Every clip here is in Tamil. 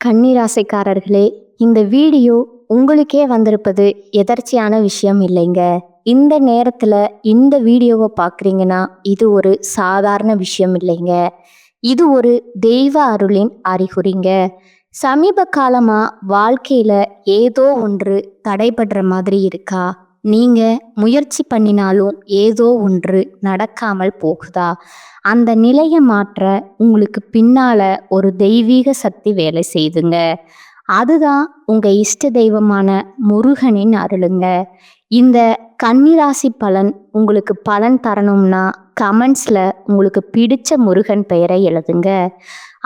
கன்னிராசிக்காரர்களே, இந்த வீடியோ உங்களுக்கே வந்திருப்பது எதர்ச்சியான விஷயம் இல்லைங்க. இந்த நேரத்துல இந்த வீடியோவை பார்க்குறீங்கன்னா, இது ஒரு சாதாரண விஷயம் இல்லைங்க. இது ஒரு தெய்வ அருளின் அறிகுறிங்க. சமீப காலமா வாழ்க்கையில ஏதோ ஒன்று தடைபடுற மாதிரி இருக்கா? நீங்க முயற்சி பண்ணினாலும் ஏதோ ஒன்று நடக்காமல் போகுதா? அந்த நிலையை மாற்ற உங்களுக்கு பின்னால ஒரு தெய்வீக சக்தி வேலை செய்துங்க. அதுதான் உங்க இஷ்ட தெய்வமான முருகனின் அருளுங்க. இந்த கன்னிராசி பலன் உங்களுக்கு பலன் தரணும்னா கமெண்ட்ஸ்ல உங்களுக்கு பிடிச்ச முருகன் பெயரை எழுதுங்க.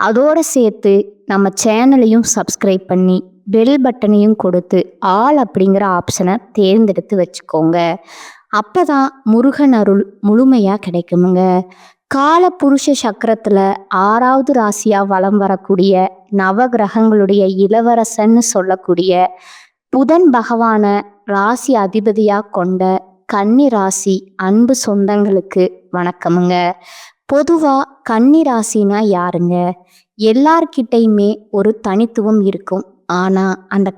அதோட சேர்த்து நம்ம சேனலையும் சப்ஸ்கிரைப் பண்ணி பெல் பட்டனையும் கொடுத்து ஆல் அப்படிங்கிற ஆப்ஷனை தேர்ந்தெடுத்து வச்சுக்கோங்க. அப்பதான் முருகன் அருள் முழுமையா கிடைக்குமுங்க. கால புருஷ சக்கரத்துல 6வது ராசியா வலம் வரக்கூடிய நவகிரகங்களுடைய இளவரசன்னு சொல்லக்கூடிய புதன் பகவான ராசி அதிபதியா கொண்ட கன்னி ராசி அன்பு சொந்தங்களுக்கு வணக்கமுங்க. பொதுவா கன்னி ராசினா யாருங்க? எல்லார்கிட்டையுமே ஒரு தனித்துவம் இருக்கும். ஆனா அந்த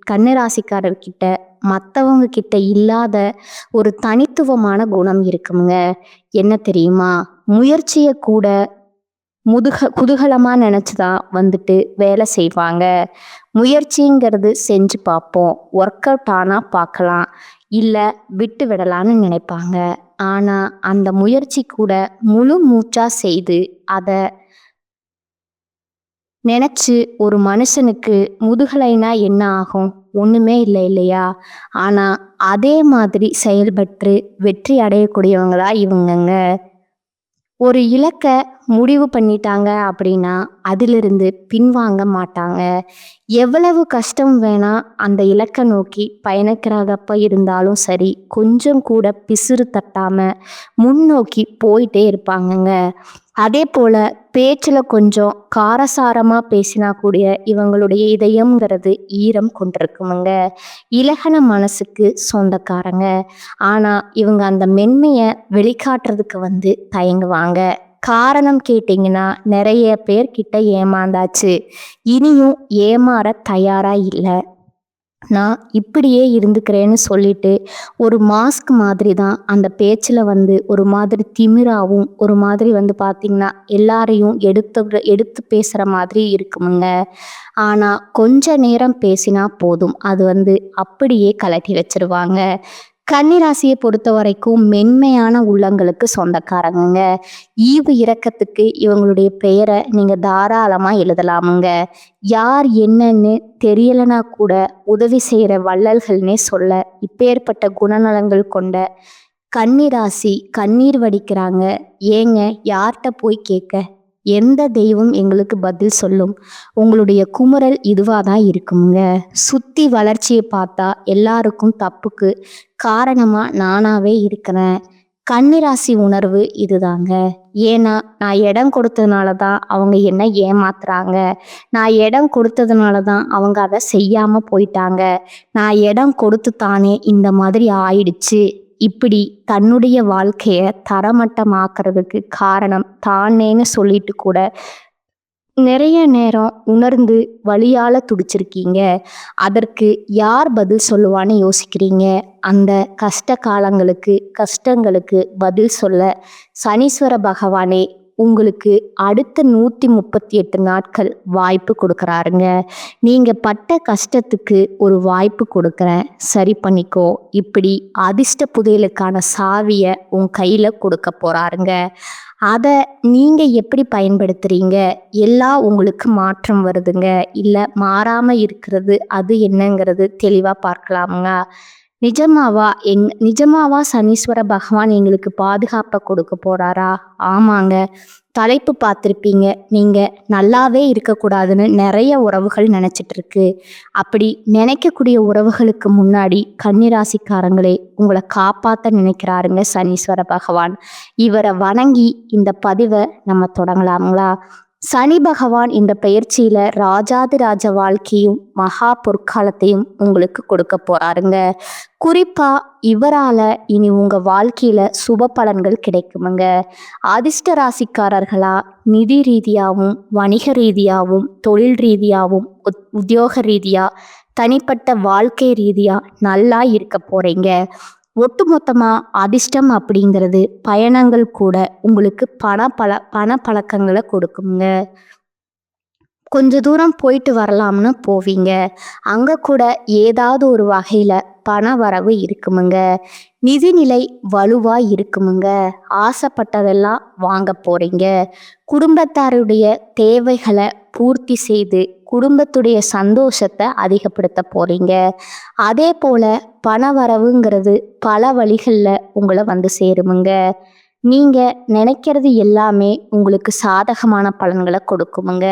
கன்னிராசிக்காரர்கிட்ட மற்றவங்க கிட்ட இல்லாத ஒரு தனித்துவமான குணம் இருக்குங்க. என்ன தெரியுமா? முயற்சியை கூட குதூகலமா நினைச்சுதான் வந்துட்டு வேலை செய்வாங்க. முயற்சிங்கிறது செஞ்சு பார்ப்போம், ஒர்க் அவுட் ஆனா பார்க்கலாம், இல்லை விட்டு விடலான்னு நினைப்பாங்க. ஆனா அந்த முயற்சி கூட முழு மூச்சா செய்து அதை நினைச்சு ஒரு மனுஷனுக்கு முதுகலைனா என்ன ஆகும்? ஒண்ணுமே இல்லை இல்லையா? ஆனா அதே மாதிரி செயல்பட்டு வெற்றி அடையக்கூடியவங்களா இவங்கங்க. ஒரு இலக்கை முடிவு பண்ணிட்டாங்க அப்படின்னா அதிலிருந்து பின்வாங்க மாட்டாங்க. எவ்வளவு கஷ்டம் வேணா அந்த இலக்கை நோக்கி பயணிக்கிறதப்ப இருந்தாலும் சரி, கொஞ்சம் கூட பிசுறு தட்டாம முன்னோக்கி போயிட்டே இருப்பாங்கங்க. அதே போல பேச்சில் கொஞ்சம் காரசாரமாக பேசினா கூடிய இவங்களுடைய இதயம்ங்கிறது ஈரம் கொண்டிருக்குமுங்க. இலகன மனசுக்கு சொந்தக்காரங்க. ஆனால் இவங்க அந்த மென்மையை வெளிக்காட்டுறதுக்கு தயங்குவாங்க. காரணம் கேட்டிங்கன்னா, நிறைய பேர்கிட்ட ஏமாந்தாச்சு, இனியும் ஏமாற தயாரா இல்லை, நான் இப்படியே இருந்துக்கிறேன்னு சொல்லிட்டு ஒரு மாஸ்க் மாதிரி தான் அந்த பேச்சில் ஒரு மாதிரி திமிராவும், ஒரு மாதிரி பார்த்திங்கன்னா எல்லாரையும் எடுத்து பேசுகிற மாதிரி இருக்குமுங்க. ஆனால் கொஞ்ச நேரம் பேசினா போதும், அது அப்படியே கலட்டி வச்சிருவாங்க. கன்னிராசியை பொறுத்த வரைக்கும் மென்மையான உள்ளங்களுக்கு சொந்தக்காரங்க. ஈவு இரக்கத்துக்கு இவங்களுடைய பெயரை நீங்கள் தாராளமாக எழுதலாமுங்க. யார் என்னன்னு தெரியலனா கூட உதவி செய்கிற வள்ளல்கள்னே சொல்ல இப்பேற்பட்ட குணநலங்கள் கொண்ட கன்னிராசி கண்ணீர் வடிக்கிறாங்க. ஏங்க, யார்கிட்ட போய் கேட்க? எந்த தெய்வம் எங்களுக்கு பதில் சொல்லும்? உங்களுடைய குமுறல் இதுவாக தான் இருக்குங்க. சுத்தி வளர்ச்சியை பார்த்தா எல்லாருக்கும் தப்புக்கு காரணமாக நானாவே இருக்கிறேன். கன்னிராசி உணர்வு இதுதாங்க. ஏன்னா நான் இடம் கொடுத்ததுனால தான் அவங்க என்ன ஏமாத்துறாங்க, நான் இடம் கொடுத்ததுனால தான் அவங்க அதை செய்யாமல் போயிட்டாங்க, நான் இடம் கொடுத்து தானே இந்த மாதிரி ஆயிடுச்சு, இப்படி தன்னுடைய வாழ்க்கையை தரமட்டமாக்குறதுக்கு காரணம் தானேன்னு சொல்லிட்டு கூட நிறைய நேரம் உணர்ந்து வலியால துடிச்சிருக்கீங்க. அதற்கு யார் பதில் சொல்லுவான்னு யோசிக்கிறீங்க. அந்த கஷ்டங்களுக்கு பதில் சொல்ல சனீஸ்வர பகவானே உங்களுக்கு அடுத்த 138 நாட்கள் வாய்ப்பு கொடுக்குறாருங்க. நீங்கள் பட்ட கஷ்டத்துக்கு ஒரு வாய்ப்பு கொடுக்குறேன், சரி பண்ணிக்கோ, இப்படி அதிர்ஷ்ட புதையலுக்கான சாவியை உன் கையில் கொடுக்க போகிறாருங்க. அதை நீங்கள் எப்படி பயன்படுத்துகிறீங்க? எல்லாம் உங்களுக்கு மாற்றம் வருதுங்க. இல்லை மாறாமல் இருக்கிறது அது என்னங்கிறது தெளிவாக பார்க்கலாமுங்க. நிஜமாவா சனீஸ்வர பகவான் எங்களுக்கு பாதுகாப்பை கொடுக்க போகிறாரா? ஆமாங்க. தலைப்பு பார்த்துருப்பீங்க. நீங்கள் நல்லாவே இருக்கக்கூடாதுன்னு நிறைய உறவுகள் நினச்சிட்டு இருக்கு. அப்படி நினைக்கக்கூடிய உறவுகளுக்கு முன்னாடி கன்னிராசிக்காரங்களே உங்களை காப்பாற்ற நினைக்கிறாருங்க சனீஸ்வர பகவான். இவரை வணங்கி இந்த பதிவை நம்ம தொடங்கலாங்களா? சனி பகவான் இந்த பெயர்ச்சியில ராஜாதிராஜ வாழ்க்கையும் மகா பொற்காலத்தையும் உங்களுக்கு கொடுக்க போறாருங்க. குறிப்பா இவரால இனி உங்க வாழ்க்கையில சுப பலன்கள் கிடைக்குமுங்க. அதிர்ஷ்ட ராசிக்காரர்களா நிதி ரீதியாகவும் வணிக ரீதியாகவும் தொழில் ரீதியாகவும் உத்தியோக ரீதியா தனிப்பட்ட வாழ்க்கை ரீதியா நல்லா இருக்க போறீங்க. ஒட்டுமொத்தமா அதிர்ஷ்டம் அப்படிங்கிறது பயணங்கள் கூட உங்களுக்கு பண பழக்கங்களை கொடுக்குங்க. கொஞ்ச தூரம் போயிட்டு வரலாம்னு போவீங்க. அங்க கூட ஏதாவது ஒரு வகையில பண வரவு இருக்குமுங்க. நிதிநிலை வலுவா இருக்குமுங்க. ஆசைப்பட்டதெல்லாம் வாங்க போறீங்க. குடும்பத்தாருடைய தேவைகளை பூர்த்தி செய்து குடும்பத்துடைய சந்தோஷத்தை அதிகப்படுத்த போறீங்க. அதே போல பண வரவுங்கிறது பல வழிகளில் உங்களை வந்து சேருமுங்க. நீங்க நினைக்கிறது எல்லாமே உங்களுக்கு சாதகமான பலன்களை கொடுக்குமுங்க.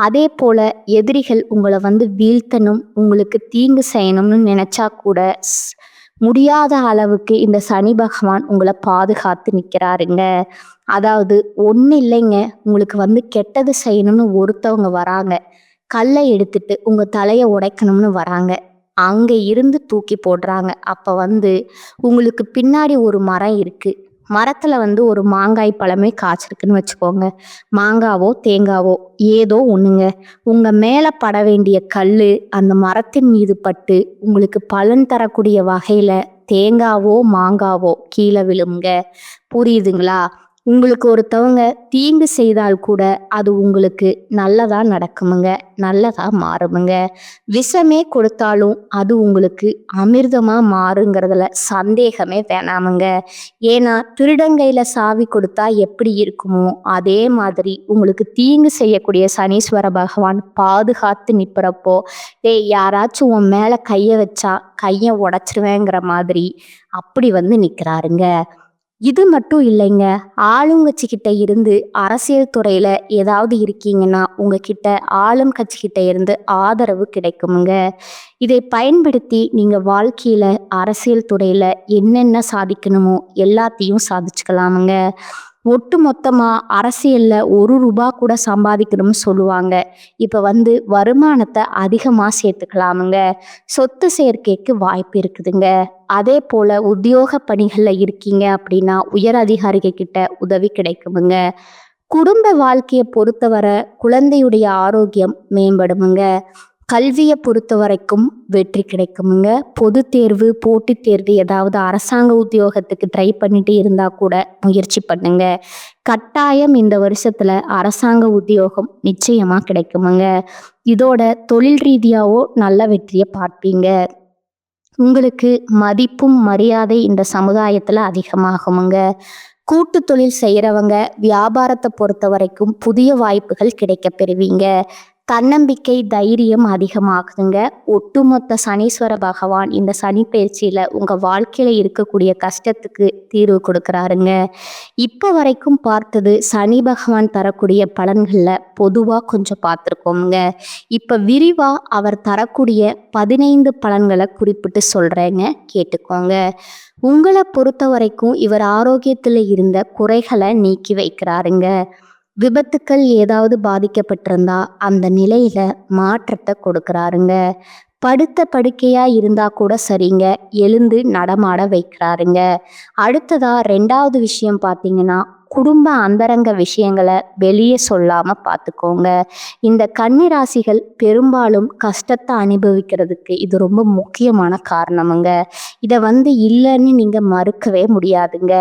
அதே போல எதிரிகள் உங்களை வந்து வீழ்த்தணும், உங்களுக்கு தீங்கு செய்யணும்னு நினைச்சா கூட முடியாத அளவுக்கு இந்த சனி பகவான் உங்களை பாதுகாத்து நிற்கிறாருங்க. அதாவது ஒன்றும் இல்லைங்க, உங்களுக்கு வந்து கெட்டது செய்யணும்னு ஒருத்தவங்க வராங்க, கல்லை எடுத்துட்டு உங்க தலையை உடைக்கணும்னு வராங்க, அங்க இருந்து தூக்கி போடுறாங்க. அப்ப வந்து உங்களுக்கு பின்னாடி ஒரு மரம் இருக்கு, மரத்துல வந்து ஒரு மாங்காய் பழமே காய்ச்சிருக்குன்னு வச்சுக்கோங்க. மாங்காவோ தேங்காவோ ஏதோ ஒண்ணுங்க, உங்க மேல பட வேண்டிய கல்லு அந்த மரத்தின் மீது பட்டு உங்களுக்கு பலன் தரக்கூடிய வகையில தேங்காவோ மாங்காவோ கீழே விழுங்க. புரியுதுங்களா? உங்களுக்கு ஒருத்தவங்க தீங்கு செய்தால் கூட அது உங்களுக்கு நல்லதா நடக்குமுங்க, நல்லதா மாறுமுங்க. விஷமே கொடுத்தாலும் அது உங்களுக்கு அமிர்தமா மாறுங்கிறதுல சந்தேகமே வேணாமுங்க. ஏன்னா திருடங்கையில சாவி கொடுத்தா எப்படி இருக்குமோ அதே மாதிரி உங்களுக்கு தீங்கு செய்யக்கூடிய சனீஸ்வர பகவான் பாதுகாத்து நிற்கிறப்போ, யாராச்சும் உன் மேல கையை வச்சா கையை உடைச்சிருவேங்கிற மாதிரி அப்படி வந்து நிற்கிறாருங்க. இது மட்டும் இல்லைங்க, ஆளுங்கட்சிக்கிட்ட இருந்து அரசியல் துறையில ஏதாவது இருக்கீங்கன்னா உங்ககிட்ட ஆளும் கட்சிக்கிட்ட இருந்து ஆதரவு கிடைக்குமுங்க. இதை பயன்படுத்தி நீங்க வாழ்க்கையில அரசியல் துறையில என்னென்ன சாதிக்கணுமோ எல்லாத்தையும் சாதிச்சுக்கலாமுங்க. ஒட்டு மொத்தமா அரசியல்ல ₹1 கூட சம்பாதிக்கணும்னு சொல்லுவாங்க. இப்ப வந்து வருமானத்தை அதிகமா சேர்த்துக்கலாமுங்க. சொத்து சேர்க்கைக்கு வாய்ப்பு இருக்குதுங்க. அதே போல உத்தியோக பணிகள்ல இருக்கீங்க அப்படின்னா உயர் அதிகாரிகள் கிட்ட உதவி கிடைக்குமுங்க. குடும்ப வாழ்க்கையை பொறுத்தவரை குழந்தையுடைய ஆரோக்கியம் மேம்படுமுங்க. கல்வியை பொறுத்த வரைக்கும் வெற்றி கிடைக்குமுங்க. பொது தேர்வு போட்டித் தேர்வு ஏதாவது அரசாங்க உத்தியோகத்துக்கு ட்ரை பண்ணிட்டு இருந்தா கூட முயற்சி பண்ணுங்க. கட்டாயம் இந்த வருஷத்துல அரசாங்க உத்தியோகம் நிச்சயமா கிடைக்குமுங்க. இதோட தொழில் ரீதியாவோ நல்ல வெற்றியை பார்ப்பீங்க. உங்களுக்கு மதிப்பும் மரியாதை இந்த சமுதாயத்துல அதிகமாகுமுங்க. கூட்டு தொழில் செய்யறவங்க வியாபாரத்தை பொறுத்த வரைக்கும் புதிய வாய்ப்புகள் கிடைக்க பெறுவீங்க. தன்னம்பிக்கை தைரியம் அதிகமாகுதுங்க. ஒட்டுமொத்த சனீஸ்வர பகவான் இந்த சனி பயிற்சியில உங்க வாழ்க்கையில இருக்கக்கூடிய கஷ்டத்துக்கு தீர்வு கொடுக்கறாருங்க. இப்ப வரைக்கும் பார்த்தது சனி பகவான் தரக்கூடிய பலன்கள்ல பொதுவா கொஞ்சம் பார்த்துருக்கோங்க. இப்ப விரிவா அவர் தரக்கூடிய 15 பலன்களை குறிப்பிட்டு சொல்றேங்க, கேட்டுக்கோங்க. உங்களை பொறுத்த வரைக்கும் இவர் ஆரோக்கியத்துல இருந்த குறைகளை நீக்கி வைக்கிறாருங்க. விபத்துக்கள் ஏதாவது பாதிக்கப்பட்டிருந்தா அந்த நிலையில மாற்றத்தை கொடுக்கறாருங்க. படுத்த படுக்கையா இருந்தா கூட சரிங்க, எழுந்து நடமாட வைக்கிறாருங்க. அடுத்ததா 2வது விஷயம் பார்த்தீங்கன்னா, குடும்ப அந்தரங்க விஷயங்களை வெளியே சொல்லாம பார்த்துக்கோங்க. இந்த கன்னி ராசிகள் பெரும்பாலும் கஷ்டத்தை அனுபவிக்கிறதுக்கு இது ரொம்ப முக்கியமான காரணமுங்க. இதை வந்து இல்லைன்னு நீங்க மறுக்கவே முடியாதுங்க.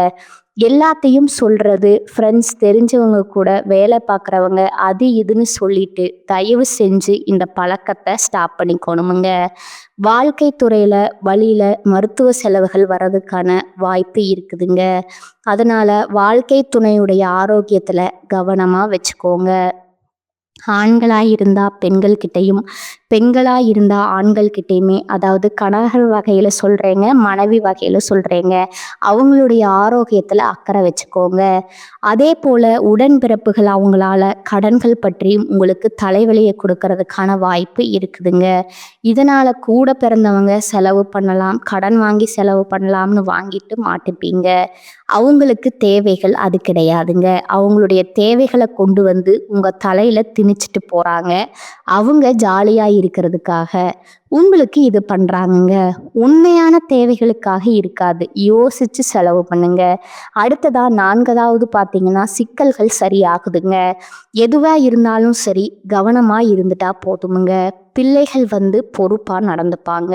எல்லாத்தையும் சொல்றது ஃப்ரெண்ட்ஸ் தெரிஞ்சவங்க கூட வேலை பார்க்குறவங்க அது இதுன்னு சொல்லிட்டு தயவு செஞ்சு இந்த பழக்கத்தை ஸ்டாப் பண்ணிக்கணுமுங்க. வாழ்க்கை துறையில வழியில மருத்துவ செலவுகள் வர்றதுக்கான வாய்ப்பு இருக்குதுங்க. அதனால வாழ்க்கை துணையுடைய ஆரோக்கியத்துல கவனமா வச்சுக்கோங்க. ஆண்களாக இருந்தால் பெண்கள் கிட்டையும் பெண்களாக இருந்தால் ஆண்கள்கிட்டையுமே, அதாவது கணவர் வகையில் சொல்கிறேங்க, மனைவி வகையில் சொல்கிறேங்க, அவங்களுடைய ஆரோக்கியத்தில் அக்கறை வச்சுக்கோங்க. அதே போல் உடன்பிறப்புகள் அவங்களால கடன்கள் பற்றியும் உங்களுக்கு தலைவலியை கொடுக்கறதுக்கான வாய்ப்பு இருக்குதுங்க. இதனால் கூட பிறந்தவங்க செலவு பண்ணலாம், கடன் வாங்கி செலவு பண்ணலாம்னு வாங்கிட்டு மாட்டிப்பீங்க. அவங்களுக்கு தேவைகள் அது கிடையாதுங்க. அவங்களுடைய தேவைகளை கொண்டு வந்து உங்கள் தலையில் திணிச்சிட்டு போகிறாங்க. அவங்க ஜாலியாக இருக்கிறதுக்காக உங்களுக்கு இது பண்ணுறாங்கங்க. உண்மையான தேவைகளுக்காக இருக்காது. யோசித்து செலவு பண்ணுங்க. அடுத்ததா 4வது பார்த்தீங்கன்னா, சிக்கல்கள் சரியாகுதுங்க. எதுவாக இருந்தாலும் சரி கவனமாக இருந்துட்டா போதுமுங்க. பிள்ளைகள் பொறுப்பாக நடந்துப்பாங்க.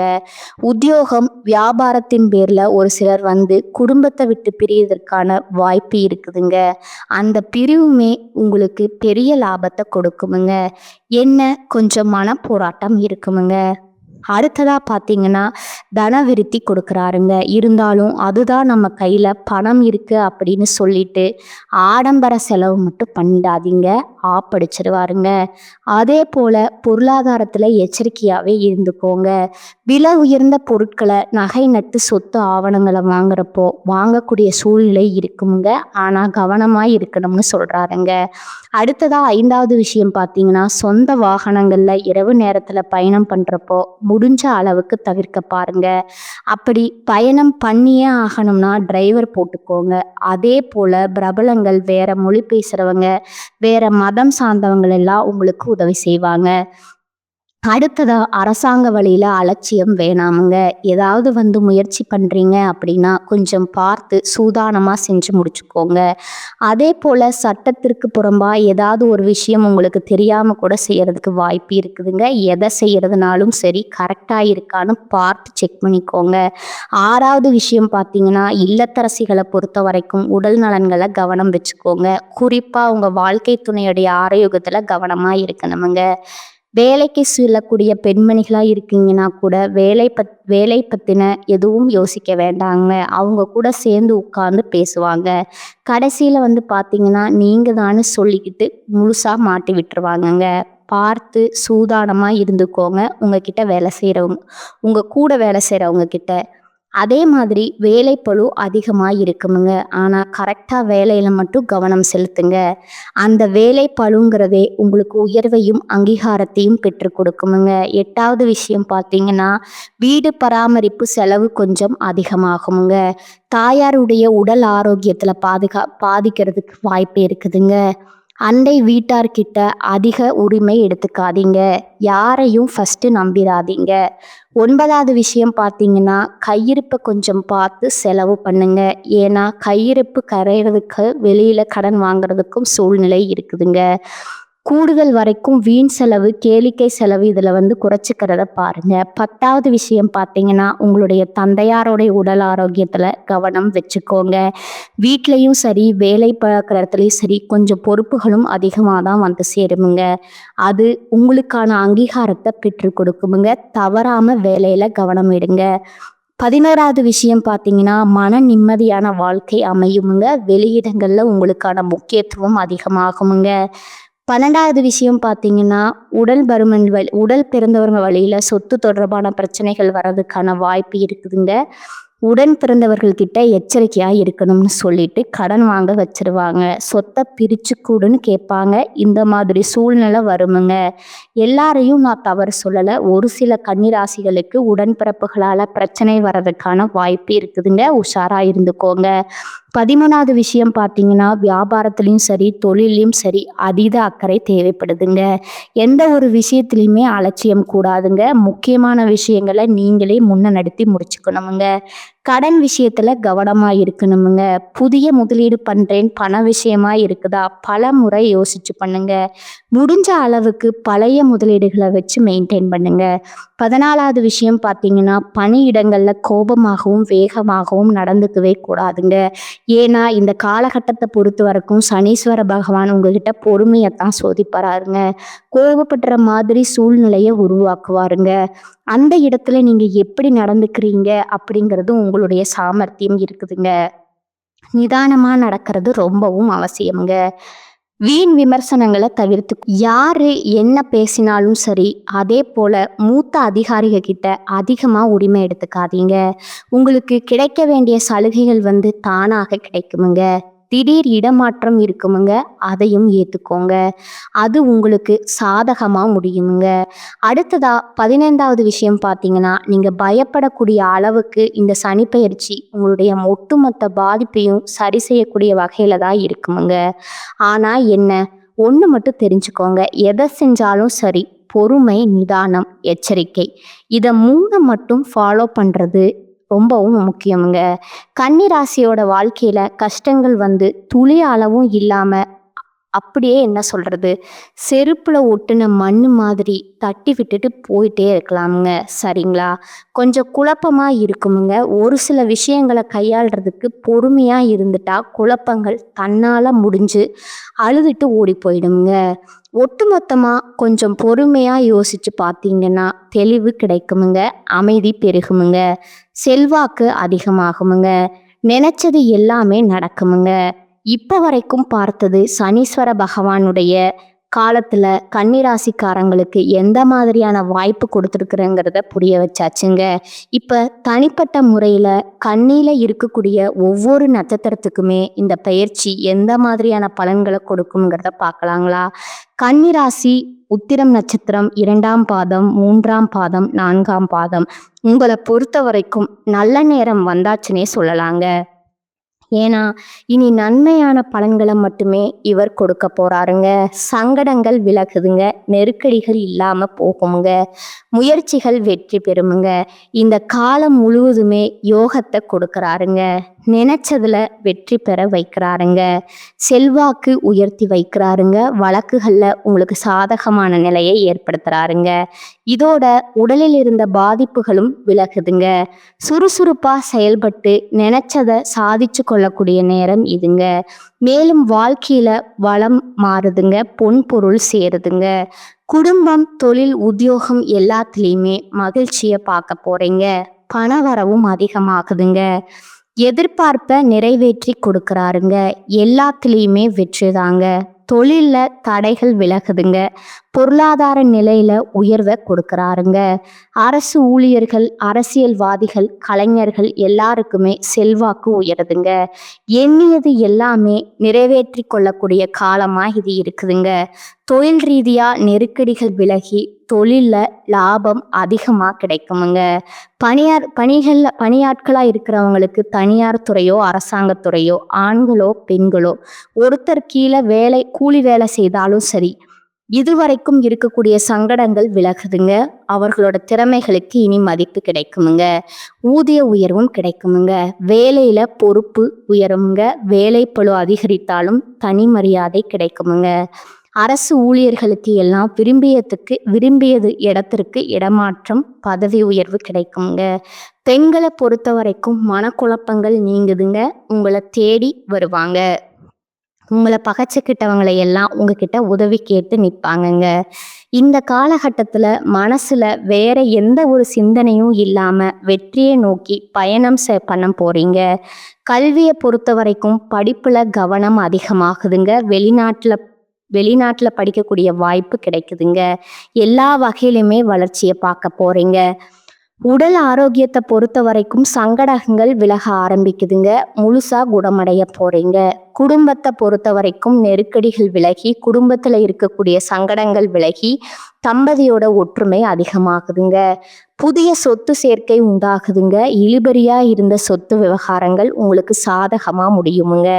உத்தியோகம், வியாபாரத்தின் பேரில் ஒரு சிலர் குடும்பத்தை விட்டு பிரியதற்கான வாய்ப்பு இருக்குதுங்க. அந்த பிரிவுமே உங்களுக்கு பெரிய லாபத்தை கொடுக்குமுங்க. என்ன கொஞ்சம் மனப்போராட்டம் இருக்குமுங்க. அடுத்ததாக பார்த்தீங்கன்னா, தனவிருத்தி கொடுக்குறாருங்க. இருந்தாலும் அதுதான் நம்ம கையில் பணம் இருக்குது அப்படின்னு சொல்லிட்டு ஆடம்பர செலவு மட்டும் பண்ணிடாதீங்க, ஆப்படிச்சிருவாருங்க. அதே போல் பொருளாதாரத்தில் எச்சரிக்கையாகவே இருந்துக்கோங்க. விலை உயர்ந்த பொருட்களை, நகை நட்டு சொத்து ஆவணங்களை வாங்குறப்போ வாங்கக்கூடிய சூழ்நிலை இருக்குங்க. ஆனால் கவனமாக இருக்கணும்னு சொல்கிறாருங்க. அடுத்ததாக 5வது விஷயம் பார்த்தீங்கன்னா, சொந்த வாகனங்களில் இரவு நேரத்தில் பயணம் பண்ணுறப்போ முடிஞ்ச அளவுக்கு தவிர்க்க பாருங்க. அப்படி பயணம் பண்ணியே ஆகணும்னா டிரைவர் போட்டுக்கோங்க. அதே போல் பிரபலங்கள், வேற மொழி பேசுகிறவங்க, வேற மதம் சார்ந்தவங்கள் எல்லாம் உங்களுக்கு உதவி செய்வாங்க. அடுத்ததா அரசாங்க வழியில் அலட்சியம் வேணாமுங்க. ஏதாவது முயற்சி பண்ணுறீங்க அப்படின்னா கொஞ்சம் பார்த்து சூதானமாக செஞ்சு முடிச்சுக்கோங்க. அதே போல் சட்டத்திற்கு புறம்பாக ஏதாவது ஒரு விஷயம் உங்களுக்கு தெரியாமல் கூட செய்கிறதுக்கு வாய்ப்பு இருக்குதுங்க. எதை செய்கிறதுனாலும் சரி கரெக்டாக இருக்கான்னு பார்த்து செக் பண்ணிக்கோங்க. 6வது விஷயம் பார்த்தீங்கன்னா, இல்லத்தரசிகளை பொறுத்த வரைக்கும் உடல் நலன்களை கவனம் வச்சுக்கோங்க. குறிப்பாக உங்கள் வாழ்க்கை துணையுடைய ஆரோக்கியத்தில் கவனமாக இருக்கணுமுங்க. வேலைக்கு செல்லக்கூடிய பெண்மணிகளாக இருக்கீங்கன்னா கூட வேலை பற்றின எதுவும் யோசிக்க வேண்டாங்க. அவங்க கூட சேர்ந்து உட்கார்ந்து பேசுவாங்க. கடைசியில் பார்த்தீங்கன்னா, நீங்கள் தானே சொல்லிக்கிட்டு முழுசாக மாட்டி விட்டுருவாங்கங்க. பார்த்து சூதானமாக இருந்துக்கோங்க. உங்கள் கூட வேலை செய்கிறவங்க கிட்ட. அதே மாதிரி வேலைப்பளு அதிகமாக இருக்குமுங்க. ஆனால் கரெக்டாக வேலையில் மட்டும் கவனம் செலுத்துங்க. அந்த வேலைப்பளுங்கிறதே உங்களுக்கு உயர்வையும் அங்கீகாரத்தையும் பெற்று கொடுக்குமுங்க. 8வது விஷயம் பார்த்தீங்கன்னா, வீடு பராமரிப்பு செலவு கொஞ்சம் அதிகமாகுமுங்க. தாயாருடைய உடல் ஆரோக்கியத்தில் பாதிக்கிறதுக்கு வாய்ப்பு இருக்குதுங்க. அண்டை வீட்டார்கிட்ட அதிக உரிமை எடுத்துக்காதீங்க. யாரையும் ஃபஸ்ட்டு நம்பிடாதீங்க. 9வது விஷயம் பார்த்தீங்கன்னா, கையிருப்பை கொஞ்சம் பார்த்து செலவு பண்ணுங்க. ஏன்னா கையிருப்பு கரையிறதுக்கு வெளியில் கடன் வாங்குறதுக்கும் சூழ்நிலை இருக்குதுங்க. கூடுதல் வரைக்கும் வீண் செலவு, கேளிக்கை செலவு இதில் குறைச்சிக்கிறத பாருங்க. 10வது விஷயம் பார்த்தீங்கன்னா, உங்களுடைய தந்தையாரோடைய உடல் ஆரோக்கியத்தில் கவனம் வச்சுக்கோங்க. வீட்லேயும் சரி, வேலை பார்க்குற இடத்துலையும் சரி கொஞ்சம் பொறுப்புகளும் அதிகமாக தான் சேருமுங்க. அது உங்களுக்கான அங்கீகாரத்தை பெற்று கொடுக்குமுங்க. தவறாமல் வேலையில் கவனம் எடுங்க. 11வது விஷயம் பார்த்தீங்கன்னா, மன நிம்மதியான வாழ்க்கை அமையுமுங்க. வெளியிடங்களில் உங்களுக்கான முக்கியத்துவம் அதிகமாகுமுங்க. 12வது விஷயம் பார்த்தீங்கன்னா, உடல் பிறந்தவங்க வழியில் சொத்து தொடர்பான பிரச்சனைகள் வர்றதுக்கான வாய்ப்பு இருக்குதுங்க. உடன் பிறந்தவர்கள்கிட்ட எச்சரிக்கையாக இருக்கணும்னு சொல்லிட்டு கடன் வாங்க வச்சிருவாங்க. சொத்தை பிரித்து கூடுன்னு கேட்பாங்க. இந்த மாதிரி சூழ்நிலை வருமுங்க. எல்லாரையும் நான் தவறு சொல்லலை. ஒரு சில கன்னிராசிகளுக்கு உடன்பிறப்புகளால் பிரச்சனை வர்றதுக்கான வாய்ப்பு இருக்குதுங்க. உஷாராக இருந்துக்கோங்க. 13வது விஷயம் பார்த்தீங்கன்னா, வியாபாரத்துலேயும் சரி, தொழிலையும் சரி அதீத அக்கறை தேவைப்படுதுங்க. எந்த ஒரு விஷயத்துலையுமே அலட்சியம் கூடாதுங்க. முக்கியமான விஷயங்களை நீங்களே நடத்தி முடிச்சுக்கணுமுங்க. கடன் விஷயத்தில் கவனமாக இருக்கணுமுங்க. புதிய முதலீடு பண்ணுறேன், பண விஷயமாக இருக்குதா, பல முறை யோசிச்சு பண்ணுங்க. முடிஞ்ச அளவுக்கு பழைய முதலீடுகளை வச்சு மெயின்டைன் பண்ணுங்க. 14வது விஷயம் பார்த்தீங்கன்னா, பணியிடங்களில் கோபமாகவும் வேகமாகவும் நடந்துக்கவே கூடாதுங்க. ஏன்னா இந்த காலகட்டத்தை பொறுத்த வரைக்கும் சனீஸ்வர பகவான் உங்ககிட்ட பொறுமையைத்தான் சோதிப்பாருங்க. கோபப்படுற மாதிரி சூழ்நிலையை உருவாக்குவாருங்க. அந்த இடத்துல நீங்கள் எப்படி நடந்துக்கிறீங்க அப்படிங்கிறது உங்களுடைய சாமர்த்தியம் இருக்குதுங்க. நிதானமாக நடக்கிறது ரொம்பவும் அவசியம்ங்க. வீண் விமர்சனங்களை தவிர்த்து யாரு என்ன பேசினாலும் சரி, அதே போல மூத்த அதிகாரிகள் கிட்ட அதிகமா உரிமை எடுத்துக்காதீங்க. உங்களுக்கு கிடைக்க வேண்டிய சலுகைகள் தானாக கிடைக்குமுங்க. திடீர் இடமாற்றம் இருக்குமுங்க, அதையும் ஏத்துக்கோங்க. அது உங்களுக்கு சாதகமா முடியுமுங்க. அடுத்ததா 15வது விஷயம் பார்த்தீங்கன்னா, நீங்க பயப்படக்கூடிய அளவுக்கு இந்த சனிப்பெயர்ச்சி உங்களுடைய ஒட்டுமொத்த பாதிப்பையும் சரி செய்யக்கூடிய வகையில தான் இருக்குமுங்க. ஆனா என்ன, ஒண்ணு மட்டும் தெரிஞ்சுக்கோங்க. எதை செஞ்சாலும் சரி, பொறுமை, நிதானம், எச்சரிக்கை. இத 3 மட்டும் ஃபாலோ பண்றது ரொம்பவும் முக்கியமுங்க. கன்னி ராசியோட வாழ்க்கையில கஷ்டங்கள் துளி அளவும் இல்லாம அப்படியே என்ன சொல்றது, செருப்புல ஒட்டுன மண்ணு மாதிரி தட்டி விட்டுட்டு போயிட்டே இருக்கலாமுங்க. சரிங்களா? கொஞ்சம் குழப்பமா இருக்குமுங்க. ஒரு சில விஷயங்களை கையாளுறதுக்கு பொறுமையா இருந்துட்டா குழப்பங்கள் தன்னால முடிஞ்சு அழுதுட்டு ஓடி போயிடுங்க. ஒட்டுமொத்தமா கொஞ்சம் பொறுமையா யோசிச்சு பார்த்தீங்கன்னா தெளிவு கிடைக்குமுங்க, அமைதி பெருகுமுங்க, செல்வாக்கு அதிகமாகுமுங்க, நினைச்சது எல்லாமே நடக்குமுங்க. இப்ப வரைக்கும் பார்த்தது சனீஸ்வர பகவானுடைய காலத்துல கன்னிராசிக்காரங்களுக்கு எந்த மாதிரியான வாய்ப்பு கொடுத்துருக்குறங்கிறத புரிய வச்சாச்சுங்க. இப்ப தனிப்பட்ட முறையில கன்னியில இருக்கக்கூடிய ஒவ்வொரு நட்சத்திரத்துக்குமே இந்த பயிற்சி எந்த மாதிரியான பலன்களை கொடுக்குங்கிறத பார்க்கலாங்களா? கன்னிராசி உத்திரம் நட்சத்திரம் 2ஆம் பாதம், 3ஆம் பாதம், 4ஆம் பாதம் உங்களை பொறுத்த வரைக்கும் நல்ல நேரம் வந்தாச்சுன்னே சொல்லலாங்க. ஏன்னா இனி நன்மையான பலன்களை மட்டுமே இவர் கொடுக்க போறாருங்க. சங்கடங்கள் விலகுதுங்க, நெருக்கடிகள் இல்லாம போகுங்க, முயற்சிகள் வெற்றி பெறுமுங்க. இந்த காலம் முழுவதுமே யோகத்தை கொடுக்கறாருங்க. நினைச்சதுல வெற்றி பெற வைக்கிறாருங்க. செல்வாக்கு உயர்த்தி வைக்கிறாருங்க. வழக்குகள்ல உங்களுக்கு சாதகமான நிலையை ஏற்படுத்துறாருங்க. இதோட உடலில் இருந்த பாதிப்புகளும் விலகுதுங்க. சுறுசுறுப்பா செயல்பட்டு நினைச்சதை சாதிச்சு கொள்ளக்கூடிய நேரம் இதுங்க. மேலும் வாழ்க்கையில வளம் மாறுதுங்க, பொன் பொருள் சேருதுங்க. குடும்பம், தொழில், உத்தியோகம் எல்லாத்துலேயுமே மகிழ்ச்சியை பார்க்க போறீங்க. பணவரவும் அதிகமாகுதுங்க. எதிர்பார்ப்பை நிறைவேற்றி கொடுக்கறாருங்க. எல்லாத்துலேயுமே வெற்றிதாங்க. தொழில்ல தடைகள் விலகுதுங்க. பொருளாதார நிலையில உயர்வை கொடுக்கறாருங்க. அரசு ஊழியர்கள், அரசியல்வாதிகள், கலைஞர்கள் எல்லாருக்குமே செல்வாக்கு உயருதுங்க. எண்ணியது எல்லாமே நிறைவேற்றி கொள்ளக்கூடிய காலமா இது இருக்குதுங்க. தொழில் ரீதியா நெருக்கடிகள் விலகி தொழில்ல லாபம் அதிகமா கிடைக்குமுங்க. பணியாட்களா இருக்கிறவங்களுக்கு தனியார் துறையோ அரசாங்கத்துறையோ ஆண்களோ பெண்களோ ஒருத்தர் கீழே கூலி வேலை செய்தாலும் சரி, இதுவரைக்கும் இருக்கக்கூடிய சங்கடங்கள் விலகுதுங்க. அவர்களோட திறமைகளுக்கு இனி மதிப்பு கிடைக்குமுங்க. ஊதிய உயர்வும் கிடைக்குமுங்க. வேலையில பொறுப்பு உயருமுங்க. வேலைப்பளு அதிகரித்தாலும் தனி மரியாதை கிடைக்குமுங்க. அரசு ஊழியர்களுக்கு எல்லாம் விரும்பியது இடத்திற்கு இடமாற்றம், பதவி உயர்வு கிடைக்குங்க. பெண்களை பொறுத்த வரைக்கும் மனக்குழப்பங்கள் நீங்குதுங்க. உங்களை தேடி வருவாங்க. உங்களை பகைச்சிக்கிட்டவங்களை எல்லாம் உங்ககிட்ட உதவி கேட்டு நிற்பாங்கங்க. இந்த காலகட்டத்தில் மனசில் வேற எந்த ஒரு சிந்தனையும் இல்லாமல் வெற்றியை நோக்கி பயணம் பண்ண போகிறீங்க. கல்வியை பொறுத்த வரைக்கும் படிப்பில் கவனம் அதிகமாகுதுங்க. வெளிநாட்டில் படிக்கக்கூடிய வாய்ப்பு கிடைக்குதுங்க. எல்லா வகையிலுமே வளர்ச்சியை பார்க்க போகிறீங்க. உடல் ஆரோக்கியத்தை பொறுத்த வரைக்கும் சங்கடங்கள் விலக ஆரம்பிக்குதுங்க. முழுசா குணமடைய போறீங்க. குடும்பத்தை பொறுத்த வரைக்கும் நெருக்கடிகள் விலகி, குடும்பத்துல இருக்கக்கூடிய சங்கடங்கள் விலகி, தம்பதியோட ஒற்றுமை அதிகமாகுதுங்க. புதிய சொத்து சேர்க்கை உண்டாகுதுங்க. இழுபறியா இருந்த சொத்து விவகாரங்கள் உங்களுக்கு சாதகமா முடியுமுங்க.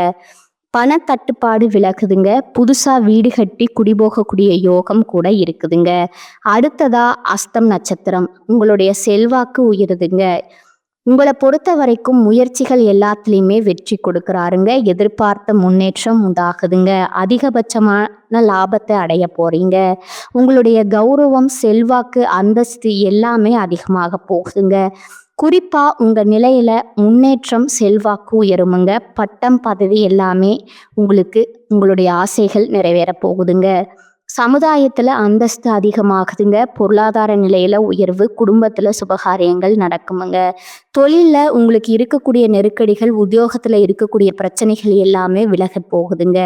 பணத்தட்டுப்பாடு விலகுதுங்க. புதுசா வீடு கட்டி குடிபோகக்கூடிய யோகம் கூட இருக்குதுங்க. அடுத்ததா அஸ்தம் நட்சத்திரம் உங்களுடைய செல்வாக்கு உயருதுங்க. உங்களை பொறுத்த வரைக்கும் முயற்சிகள் எல்லாத்துலேயுமே வெற்றி கொடுக்குறாருங்க. எதிர்பார்த்த முன்னேற்றம் உண்டாகுதுங்க. அதிகபட்சமான லாபத்தை அடைய போறீங்க. உங்களுடைய கௌரவம், செல்வாக்கு, அந்தஸ்து எல்லாமே அதிகமாக போகுதுங்க. குறிப்பா உங்க நிலையில முன்னேற்றம், செல்வாக்கு உயருமுங்க. பட்டம், பதவி எல்லாமே உங்களுக்கு உங்களுடைய ஆசைகள் நிறைவேற போகுதுங்க. சமுதாயத்துல அந்தஸ்து அதிகமாகுதுங்க. பொருளாதார நிலையில உயர்வு, குடும்பத்துல சுபகாரியங்கள் நடக்குமுங்க. தொழில்ல உங்களுக்கு இருக்கக்கூடிய நெருக்கடிகள், உத்தியோகத்துல இருக்கக்கூடிய பிரச்சனைகள் எல்லாமே விலகப் போகுதுங்க.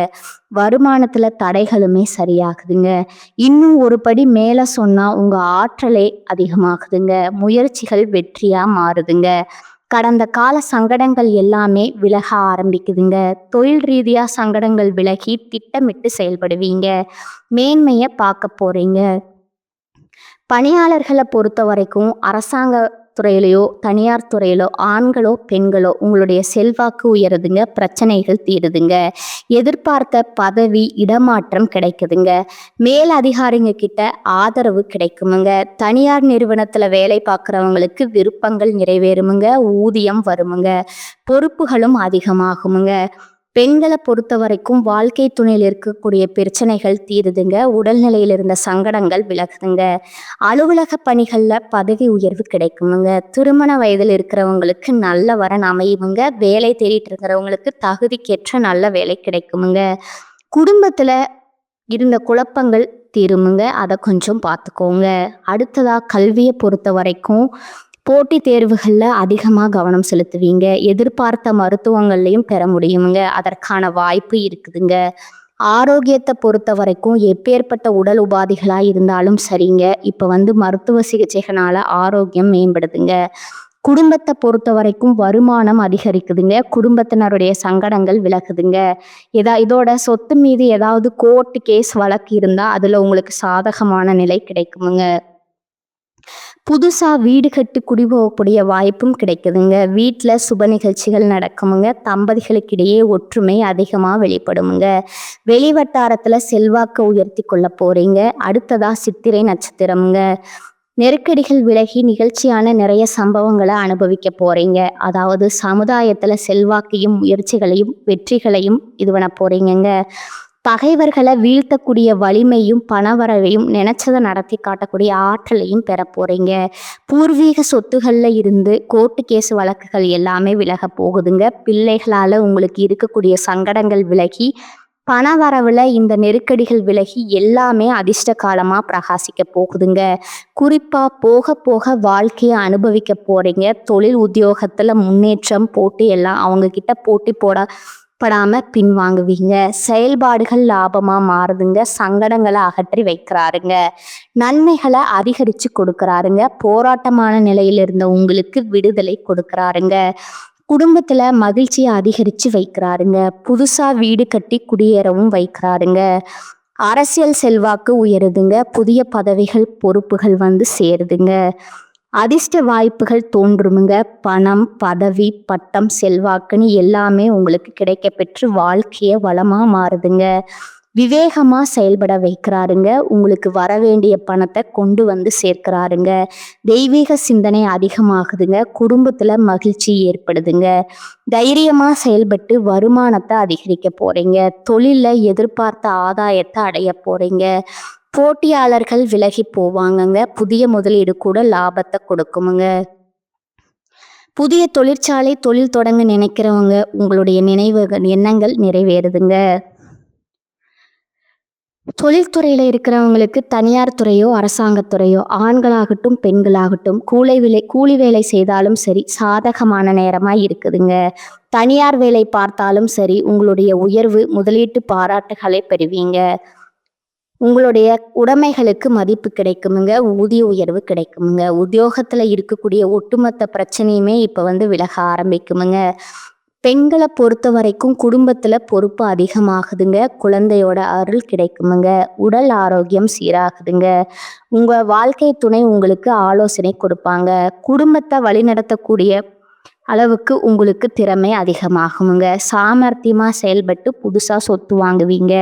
வருமானத்துல தடைகளுமே சரியாகுதுங்க. இன்னும் ஒரு படி மேல சொன்னா உங்க ஆற்றலே அதிகமாகுதுங்க. முயற்சிகள் வெற்றியா மாறுதுங்க. கடந்த கால சங்கடங்கள் எல்லாமே விலக ஆரம்பிக்குதுங்க. தொழில் ரீதியா சங்கடங்கள் விலகி திட்டமிட்டு செயல்படுவீங்க. மேன்மைய பார்க்க போறீங்க. பணியாளர்கள பொறுத்தவரைக்கும் அரசாங்க துறையிலயோ, தனியார் துறையிலோ, ஆண்களோ, பெண்களோ உங்களுடைய செல்வாக்கு உயருதுங்க. பிரச்சனைகள் தீருதுங்க. எதிர்பார்த்த பதவி, இடமாற்றம் கிடைக்குதுங்க. மேல் அதிகாரிங்க கிட்ட ஆதரவு கிடைக்குமுங்க. தனியார் நிறுவனத்துல வேலை பார்க்குறவங்களுக்கு விருப்பங்கள் நிறைவேறுமுங்க. ஊதியம் வருமுங்க. பொறுப்புகளும் அதிகமாகுமுங்க. பெண்களை பொறுத்த வரைக்கும் வாழ்க்கை துணையில் இருக்கக்கூடிய பிரச்சனைகள் தீருதுங்க. உடல்நிலையில் இருந்த சங்கடங்கள் விலகுதுங்க. அலுவலக பணிகள்ல பதவி உயர்வு கிடைக்குமுங்க. திருமண வயதில் இருக்கிறவங்களுக்கு நல்ல வரன் அமையுமுங்க. வேலை தேடிட்டு இருக்கிறவங்களுக்கு தகுதிக்கேற்ற நல்ல வேலை கிடைக்குமுங்க. குடும்பத்துல இருந்த குழப்பங்கள் தீருமுங்க. அதை கொஞ்சம் பார்த்துக்கோங்க. அடுத்ததா கல்வியை பொறுத்த வரைக்கும் போட்டித் தேர்வுகளில் அதிகமாக கவனம் செலுத்துவீங்க. எதிர்பார்த்த மருத்துவங்கள்லையும் பெற முடியுமுங்க. அதற்கான வாய்ப்பு இருக்குதுங்க. ஆரோக்கியத்தை பொறுத்த வரைக்கும் எப்பேற்பட்ட உடல் உபாதைகளாக இருந்தாலும் சரிங்க, இப்போ மருத்துவ சிகிச்சைகளால ஆரோக்கியம் மேம்படுதுங்க. குடும்பத்தை பொறுத்த வரைக்கும் வருமானம் அதிகரிக்குதுங்க. குடும்பத்தினருடைய சங்கடங்கள் விலகுதுங்க. இதோட சொத்து மீது ஏதாவது கோர்ட்டு கேஸ் வழக்கு இருந்தால் அதில் உங்களுக்கு சாதகமான நிலை கிடைக்குமுங்க. புதுசா வீடு கட்டி குடிபோகக்கூடிய வாய்ப்பும் கிடைக்குதுங்க. வீட்டில் சுப நிகழ்ச்சிகள் நடக்குமுங்க. தம்பதிகளுக்கிடையே ஒற்றுமை அதிகமாக வெளிப்படுமுங்க. வெளிவட்டாரத்தில் செல்வாக்கை உயர்த்தி கொள்ள போறீங்க. அடுத்ததா சித்திரை நட்சத்திரமுங்க. நெருக்கடிகள் விலகி நிகழ்ச்சியான நிறைய சம்பவங்களை அனுபவிக்க போறீங்க. அதாவது சமுதாயத்துல செல்வாக்கையும் முயற்சிகளையும் வெற்றிகளையும் இது பண்ண போறீங்கங்க. பகைவர்களை வீழ்த்தக்கூடிய வலிமையும் பணவரவையும் நினைச்சதை நடத்தி காட்டக்கூடிய ஆற்றலையும் பெற போறீங்க. பூர்வீக சொத்துகள்ல இருந்து கோர்ட்டு கேஸ் வழக்குகள் எல்லாமே விலக போகுதுங்க. பிள்ளைகளால உங்களுக்கு இருக்கக்கூடிய சங்கடங்கள் விலகி பணவரவுல இந்த நெருக்கடிகள் விலகி எல்லாமே அதிர்ஷ்ட காலமா பிரகாசிக்க போகுதுங்க. குறிப்பா போக போக வாழ்க்கையை அனுபவிக்க போறீங்க. தொழில் உத்தியோகத்துல முன்னேற்றம், போட்டி எல்லாம் அவங்க கிட்ட போட்டி போடப்படாம பின்வாங்குவீங்க. செயல்பாடுகள் லாபமா மாறுதுங்க. சங்கடங்களை அகற்றி வைக்கிறாருங்க. நன்மைகளை அதிகரிச்சு கொடுக்கறாருங்க. போராட்டமான நிலையில இருந்த உங்களுக்கு விடுதலை கொடுக்கறாருங்க. குடும்பத்துல மகிழ்ச்சியை அதிகரிச்சு வைக்கிறாருங்க. புதுசா வீடு கட்டி குடியேறவும் வைக்கிறாருங்க. அரசியல் செல்வாக்கு உயருதுங்க. புதிய பதவிகள் பொறுப்புகள் சேருதுங்க. அதிர்ஷ்ட வாய்ப்புகள் தோன்றுமுங்க. பணம், பதவி, பட்டம், செல்வாக்குன்னு எல்லாமே உங்களுக்கு கிடைக்க பெற்று வாழ்க்கைய வளமா மாறுதுங்க. விவேகமா செயல்பட வைக்கிறாருங்க. உங்களுக்கு வர வேண்டிய பணத்தை கொண்டு சேர்க்கிறாருங்க. தெய்வீக சிந்தனை அதிகமாகுதுங்க. குடும்பத்துல மகிழ்ச்சி ஏற்படுதுங்க. தைரியமா செயல்பட்டு வருமானத்தை அதிகரிக்க போறீங்க. தொழில்ல எதிர்பார்த்த ஆதாயத்தை அடைய போறீங்க. போட்டியாளர்கள் விலகி போவாங்கங்க. புதிய முதலீடு கூட லாபத்தை கொடுக்குமுங்க. புதிய தொழிற்சாலை தொழில் தொடங்க நினைக்கிறவங்க உங்களுடைய எண்ணங்கள் நிறைவேறுதுங்க. தொழில்துறையில் இருக்கிறவங்களுக்கு தனியார் துறையோ அரசாங்கத்துறையோ ஆண்களாகட்டும் பெண்களாகட்டும் கூலி வேலை செய்தாலும் சரி சாதகமான நேரமாக இருக்குதுங்க. தனியார் வேலை பார்த்தாலும் சரி உங்களுடைய உயர்வு முதலீட்டு பாராட்டுகளை பெறுவீங்க. உங்களுடைய உடைமைகளுக்கு மதிப்பு கிடைக்குமுங்க. ஊதிய உயர்வு கிடைக்குமுங்க. உத்தியோகத்தில் இருக்கக்கூடிய ஒட்டுமொத்த பிரச்சனையுமே இப்போ விலக ஆரம்பிக்குமுங்க. பெண்களை பொறுத்த வரைக்கும் குடும்பத்துல பொறுப்பு அதிகமாகுதுங்க. குழந்தையோட அருள் கிடைக்குமுங்க. உடல் ஆரோக்கியம் சீராகுதுங்க. உங்க வாழ்க்கை துணை உங்களுக்கு ஆலோசனை கொடுப்பாங்க. குடும்பத்தை வழிநடத்தக்கூடிய அளவுக்கு உங்களுக்கு திறமை அதிகமாகுமுங்க. சாமர்த்தியமா செயல்பட்டு புதுசா சொத்து வாங்குவீங்க.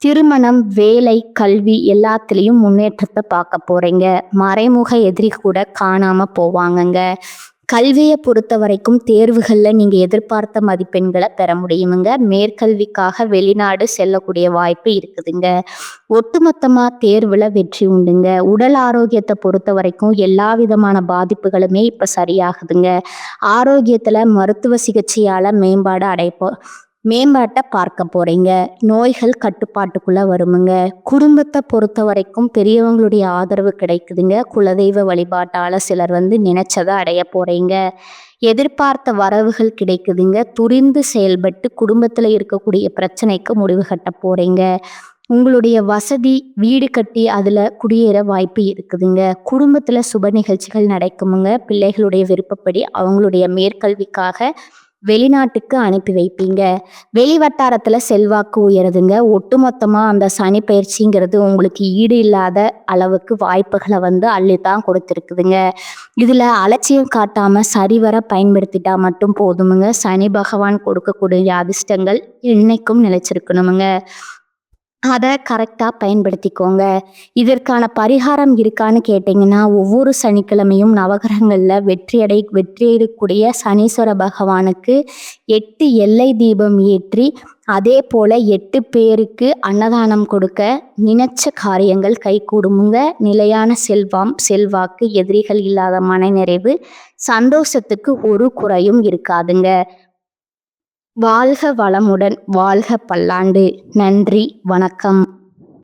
திருமணம், வேலை, கல்வி எல்லாத்துலேயும் முன்னேற்றத்தை பார்க்க போறீங்க. மறைமுக எதிரி கூட காணாம போவாங்கங்க. கல்வியை பொறுத்த வரைக்கும் தேர்வுகளில் நீங்கள் எதிர்பார்த்த மதிப்பெண்களை பெற முடியுமுங்க. மேற்கல்விக்காக வெளிநாடு செல்லக்கூடிய வாய்ப்பு இருக்குதுங்க. ஒட்டுமொத்தமாக தேர்வில் வெற்றி உண்டுங்க. உடல் ஆரோக்கியத்தை பொறுத்த வரைக்கும் எல்லா விதமான பாதிப்புகளுமே இப்போ சரியாகுதுங்க. ஆரோக்கியத்தில் மருத்துவ சிகிச்சையால் மேம்பாடு மேம்பாட்டை பார்க்க போறீங்க. நோய்கள் கட்டுப்பாட்டுக்குள்ள வருமுங்க. குடும்பத்தை பொறுத்த வரைக்கும் பெரியவங்களுடைய ஆதரவு கிடைக்குதுங்க. குலதெய்வ வழிபாட்டால சிலர் நினைச்சதை அடைய போறீங்க. எதிர்பார்த்த வரவுகள் கிடைக்குதுங்க. துரிந்து செயல்பட்டு குடும்பத்துல இருக்கக்கூடிய பிரச்சனைக்கு முடிவு கட்ட போறீங்க. உங்களுடைய வசதி வீடு கட்டி அதுல குடியேற வாய்ப்பு இருக்குதுங்க. குடும்பத்துல சுப நிகழ்ச்சிகள் நடக்குமுங்க. பிள்ளைகளுடைய விருப்பப்படி அவங்களுடைய மேற்கல்விக்காக வெளிநாட்டுக்கு அனுப்பி வைப்பீங்க. வெளி வட்டாரத்துல செல்வாக்கு உயருதுங்க. ஒட்டுமொத்தமா அந்த சனி பயிற்சிங்கிறது உங்களுக்கு ஈடு இல்லாத அளவுக்கு வாய்ப்புகளை அள்ளித்தான் கொடுத்துருக்குதுங்க. இதுல அலட்சியம் காட்டாம சரிவர பயன்படுத்திட்டா மட்டும் போதுமுங்க. சனி பகவான் கொடுக்கக்கூடிய அதிர்ஷ்டங்கள் இன்னைக்கும் நிலைச்சிருக்கணுமுங்க. அதை கரெக்டாக பயன்படுத்திக்கோங்க. இதற்கான பரிகாரம் இருக்கான்னு கேட்டிங்கன்னா, ஒவ்வொரு சனிக்கிழமையும் நவகிரகங்களில் வெற்றியடையக்கூடிய சனீஸ்வர பகவானுக்கு 8 எல்லை தீபம் ஏற்றி, அதே போல் 8 பேருக்கு அன்னதானம் கொடுக்க நினைச்ச காரியங்கள் கைகூடுமுங்க. நிலையான செல்வாக்கு, எதிரிகள் இல்லாத மனநிறைவு, சந்தோஷத்துக்கு ஒரு குறையும் இருக்காதுங்க. வாழ்க வளமுடன், வாழ்க பல்லாண்டு. நன்றி, வணக்கம்.